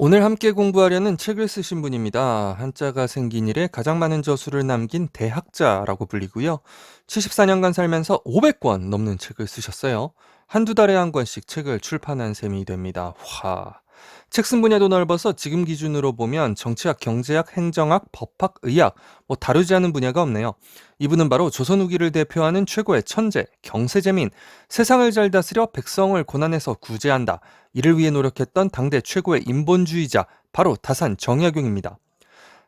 오늘 함께 공부하려는 책을 쓰신 분입니다. 한자가 생긴 이래 가장 많은 저수를 남긴 대학자라고 불리고요. 74년간 살면서 500권 넘는 책을 쓰셨어요. 한두 달에 한 권씩 책을 출판한 셈이 됩니다. 와. 책 쓴 분야도 넓어서 지금 기준으로 보면 정치학, 경제학, 행정학, 법학, 의학 다루지 않은 분야가 없네요. 이분은 바로 조선 후기를 대표하는 최고의 천재, 경세재민, 세상을 잘 다스려 백성을 고난에서 구제한다. 이를 위해 노력했던 당대 최고의 인본주의자 바로 다산 정약용입니다.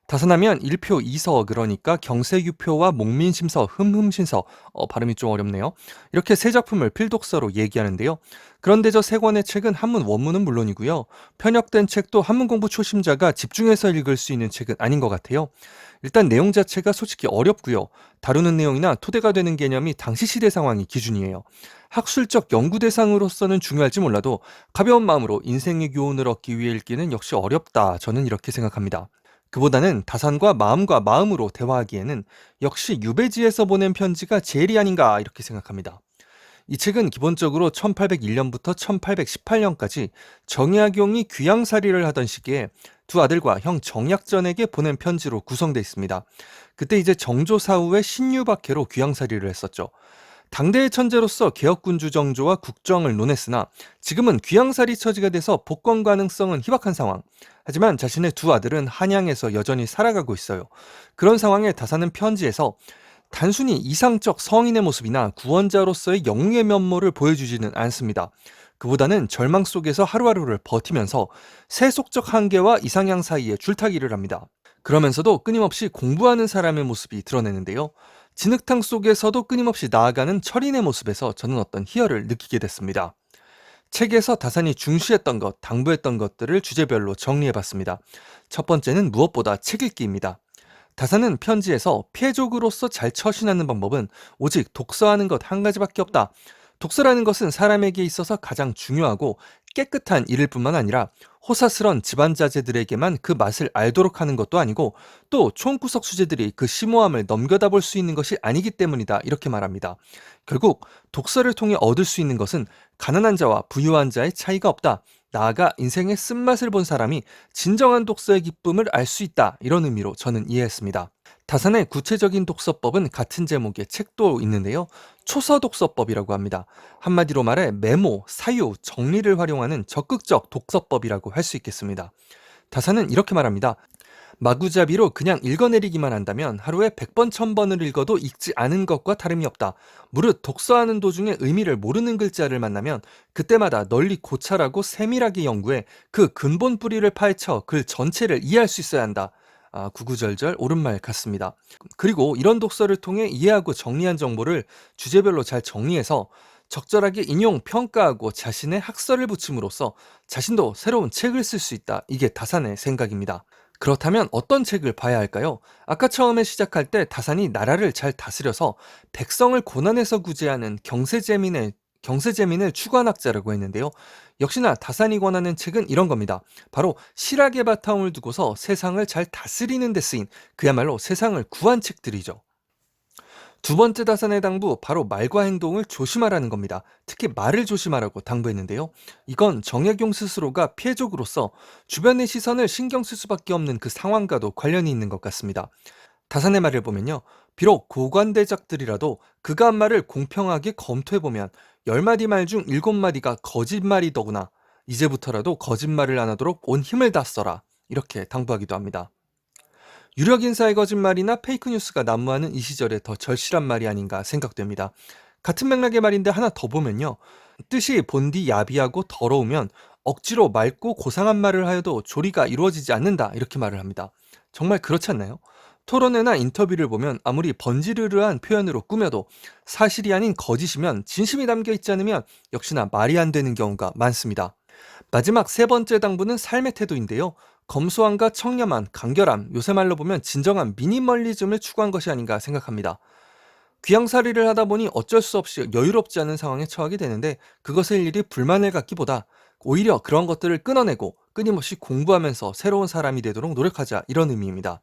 다산하면 일표 이서 그러니까 경세유표와 목민심서 흠흠신서 발음이 좀 어렵네요. 이렇게 세 작품을 필독서로 얘기하는데요. 그런데 저 세 권의 책은 한문 원문은 물론이고요. 편역된 책도 한문 공부 초심자가 집중해서 읽을 수 있는 책은 아닌 것 같아요. 일단 내용 자체가 솔직히 어렵고요. 다루는 내용이나 토대가 되는 개념이 당시 시대 상황이 기준이에요. 학술적 연구 대상으로서는 중요할지 몰라도 가벼운 마음으로 인생의 교훈을 얻기 위해 읽기는 역시 어렵다. 저는 이렇게 생각합니다. 그보다는 다산과 마음과 마음으로 대화하기에는 역시 유배지에서 보낸 편지가 제일이 아닌가 이렇게 생각합니다. 이 책은 기본적으로 1801년부터 1818년까지 정약용이 귀양살이를 하던 시기에 두 아들과 형 정약전에게 보낸 편지로 구성되어 있습니다. 그때 이제 정조 사후에 신유박해로 귀양살이를 했었죠. 당대의 천재로서 개혁군주 정조와 국정을 논했으나 지금은 귀양살이 처지가 돼서 복권 가능성은 희박한 상황. 하지만 자신의 두 아들은 한양에서 여전히 살아가고 있어요. 그런 상황에 다사는 편지에서 단순히 이상적 성인의 모습이나 구원자로서의 영웅의 면모를 보여주지는 않습니다. 그보다는 절망 속에서 하루하루를 버티면서 세속적 한계와 이상향 사이에 줄타기를 합니다. 그러면서도 끊임없이 공부하는 사람의 모습이 드러내는데요. 진흙탕 속에서도 끊임없이 나아가는 철인의 모습에서 저는 어떤 희열을 느끼게 됐습니다. 책에서 다산이 중시했던 것, 당부했던 것들을 주제별로 정리해봤습니다. 첫 번째는 무엇보다 책 읽기입니다. 다산은 편지에서 피해족으로서 잘 처신하는 방법은 오직 독서하는 것 한 가지밖에 없다. 독서라는 것은 사람에게 있어서 가장 중요하고 깨끗한 일일 뿐만 아니라 호사스런 집안 자제들에게만 그 맛을 알도록 하는 것도 아니고 또 총구석 수재들이 그 심오함을 넘겨다 볼 수 있는 것이 아니기 때문이다. 이렇게 말합니다. 결국 독서를 통해 얻을 수 있는 것은 가난한 자와 부유한 자의 차이가 없다. 나아가 인생의 쓴맛을 본 사람이 진정한 독서의 기쁨을 알 수 있다. 이런 의미로 저는 이해했습니다. 다산의 구체적인 독서법은 같은 제목의 책도 있는데요. 초서 독서법이라고 합니다. 한마디로 말해 메모, 사유, 정리를 활용하는 적극적 독서법이라고 할 수 있겠습니다. 다산은 이렇게 말합니다. 마구잡이로 그냥 읽어내리기만 한다면 하루에 100번, 1000번을 읽어도 읽지 않은 것과 다름이 없다. 무릇 독서하는 도중에 의미를 모르는 글자를 만나면 그때마다 널리 고찰하고 세밀하게 연구해 그 근본 뿌리를 파헤쳐 글 전체를 이해할 수 있어야 한다. 구구절절 옳은 말 같습니다. 그리고 이런 독서를 통해 이해하고 정리한 정보를 주제별로 잘 정리해서 적절하게 인용, 평가하고 자신의 학설을 붙임으로써 자신도 새로운 책을 쓸 수 있다. 이게 다산의 생각입니다. 그렇다면 어떤 책을 봐야 할까요? 아까 처음에 시작할 때 다산이 나라를 잘 다스려서 백성을 고난에서 구제하는 경세재민을 추구한 학자라고 했는데요. 역시나 다산이 권하는 책은 이런 겁니다. 바로 실학의 바탕을 두고서 세상을 잘 다스리는 데 쓰인 그야말로 세상을 구한 책들이죠. 두 번째 다산의 당부, 바로 말과 행동을 조심하라는 겁니다. 특히 말을 조심하라고 당부했는데요. 이건 정약용 스스로가 피해족으로서 주변의 시선을 신경 쓸 수밖에 없는 그 상황과도 관련이 있는 것 같습니다. 다산의 말을 보면요. 비록 고관대작들이라도 그가 한 말을 공평하게 검토해보면 10마디 말 중 7마디가 거짓말이더구나. 이제부터라도 거짓말을 안 하도록 온 힘을 다 써라. 이렇게 당부하기도 합니다. 유력 인사의 거짓말이나 페이크 뉴스가 난무하는 이 시절에 더 절실한 말이 아닌가 생각됩니다. 같은 맥락의 말인데 하나 더 보면요. 뜻이 본디 야비하고 더러우면 억지로 맑고 고상한 말을 하여도 조리가 이루어지지 않는다. 이렇게 말을 합니다. 정말 그렇지 않나요? 토론회나 인터뷰를 보면 아무리 번지르르한 표현으로 꾸며도 사실이 아닌 거짓이면 진심이 담겨 있지 않으면 역시나 말이 안 되는 경우가 많습니다. 마지막 세 번째 당부는 삶의 태도인데요. 검소함과 청렴함, 간결함, 요새 말로 보면 진정한 미니멀리즘을 추구한 것이 아닌가 생각합니다. 귀양살이를 하다 보니 어쩔 수 없이 여유롭지 않은 상황에 처하게 되는데 그것을 일이 불만을 갖기보다 오히려 그런 것들을 끊어내고 끊임없이 공부하면서 새로운 사람이 되도록 노력하자 이런 의미입니다.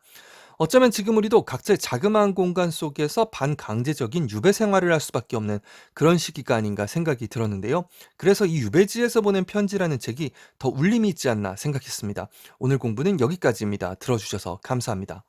어쩌면 지금 우리도 각자의 자그마한 공간 속에서 반강제적인 유배 생활을 할 수밖에 없는 그런 시기가 아닌가 생각이 들었는데요. 그래서 이 유배지에서 보낸 편지라는 책이 더 울림이 있지 않나 생각했습니다. 오늘 공부는 여기까지입니다. 들어주셔서 감사합니다.